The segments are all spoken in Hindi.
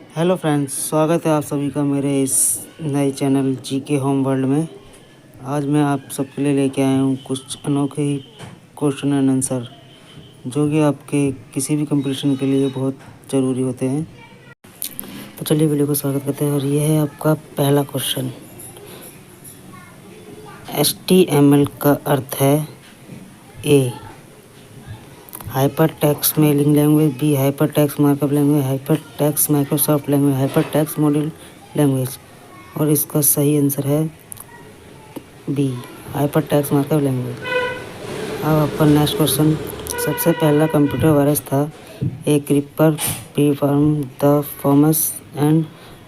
हेलो फ्रेंड्स, स्वागत है आप सभी का मेरे इस नए चैनल जीके होम वर्ल्ड में। आज मैं आप सबके लिए लेके आया हूँ कुछ अनोखे ही क्वेश्चन एंड आंसर जो कि आपके किसी भी कंपटीशन के लिए बहुत ज़रूरी होते हैं। तो चलिए वीडियो को स्वागत करते हैं और ये है आपका पहला क्वेश्चन। HTML का अर्थ है A hyper text mailing language, B hyper text markup language, hyper text Microsoft language, hyper text module language. और इसका सही आंसर है B hyper text markup language. अब आपका नेक्स्ट क्वेश्चन। सबसे पहला कंप्यूटर वायरस था A creeper preform the forms and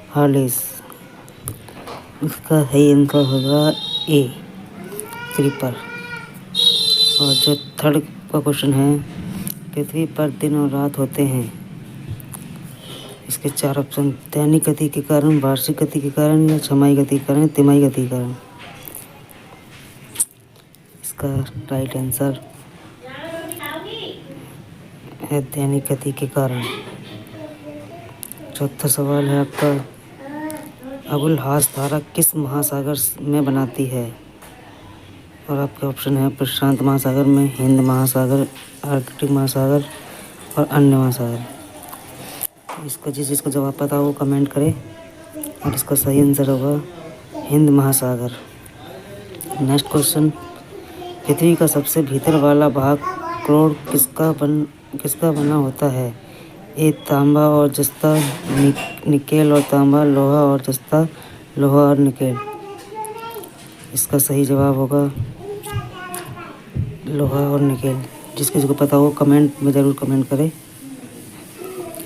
हार्लिस। इसका सही आंसर होगा ए क्रीपर। और जो थर्ड का क्वेश्चन है, पृथ्वी पर दिन और रात होते हैं। इसके 4 ऑप्शन। दैनिक गति के कारण, वार्षिक गति के कारण, या छमाही गति के कारण, तिमाही गति के कारण। इसका राइट आंसर है दैनिक गति के कारण। चौथा सवाल है आपका, अबुल हास धारा किस महासागर में बनाती है? और आपके ऑप्शन है प्रशांत महासागर में, हिंद महासागर, आर्कटिक महासागर और अन्य महासागर। इसका जिसको जवाब पता हो वो कमेंट करें। और इसका सही आंसर होगा हिंद महासागर। Next question. पृथ्वी का सबसे भीतर वाला भाग क्रोड किसका बना होता है? ए तांबा और जस्ता, निकेल और तांबा, लोहा और जस्ता, लोहा और निकेल। इसका सही जवाब होगा लोहा और निकेल। जिसको पता हो कमेंट में ज़रूर कमेंट करें।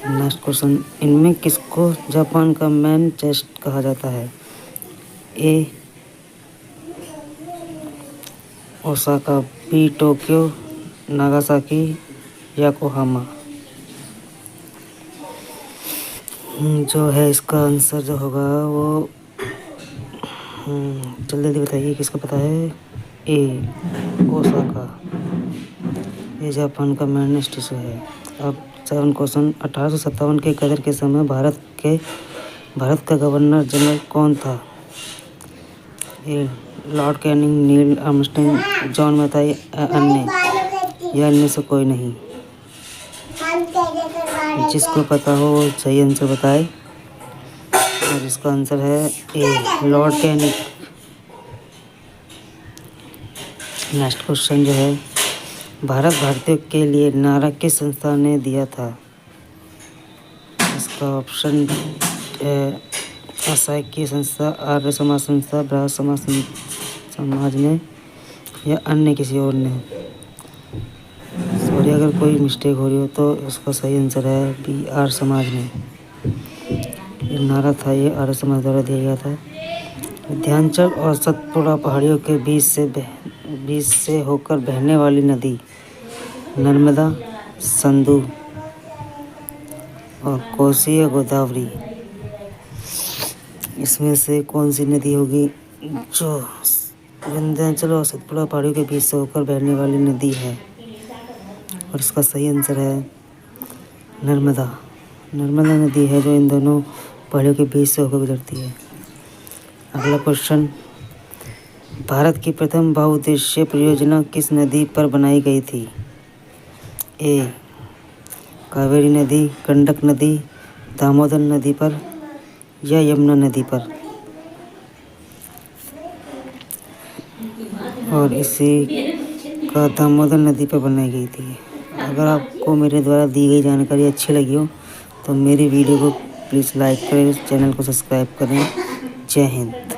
Next question. इनमें किसको जापान का मैन चेस्ट कहा जाता है? A Osaka, B Tokyo, Nagasaki, Yokohama. जो है इसका आंसर जो होगा वो जल्दी बताइए किसको पता है। ए ओसाका, ये जापान का मेन स्टेशन है। अब 7 क्वेश्चन। 1857 के गदर के समय भारत का गवर्नर जनरल कौन था? A Lord Canning, Neil Armstrong, John Mathai, अन्य या इनमें से कोई नहीं। जिसको पता हो वो सही आंसर बताए। और इसका आंसर है ए लॉर्ड कैनिंग। नेक्स्ट क्वेश्चन जो है, भारत भारतीयों के लिए नारा किस संस्था ने दिया था? इसका ऑप्शन अशासकीय संस्था, आर्य समाज संस्था, ब्राह्मण समाज ने, या अन्य किसी और ने। सॉरी अगर कोई मिस्टेक हो रही हो तो उसका सही आंसर है बी आर्य समाज ने। ये नारा था, ये आर्य समाज द्वारा दिया गया था। विंध्याचल और सतपुड़ा पहाड़ियों के बीच से होकर बहने वाली नदी नर्मदा, सिंधु और कोसी या गोदावरी। इसमें से कौन सी नदी होगी जो विंध्याचल और सतपुड़ा पहाड़ियों के बीच से होकर बहने वाली नदी है? और इसका सही आंसर है नर्मदा। नर्मदा नदी है जो इन दोनों पहाड़ियों के बीच से होकर गुजरती है। अगला क्वेश्चन। भारत की प्रथम बहुउद्देशीय परियोजना किस नदी पर बनाई गई थी? ए कावेरी नदी, गंडक नदी, दामोदर नदी पर, या यमुना नदी पर। और इसी का दामोदर नदी पर बनाई गई थी। अगर आपको मेरे द्वारा दी गई जानकारी अच्छी लगी हो तो मेरी वीडियो को प्लीज़ लाइक करें, चैनल को सब्सक्राइब करें। जय हिंद।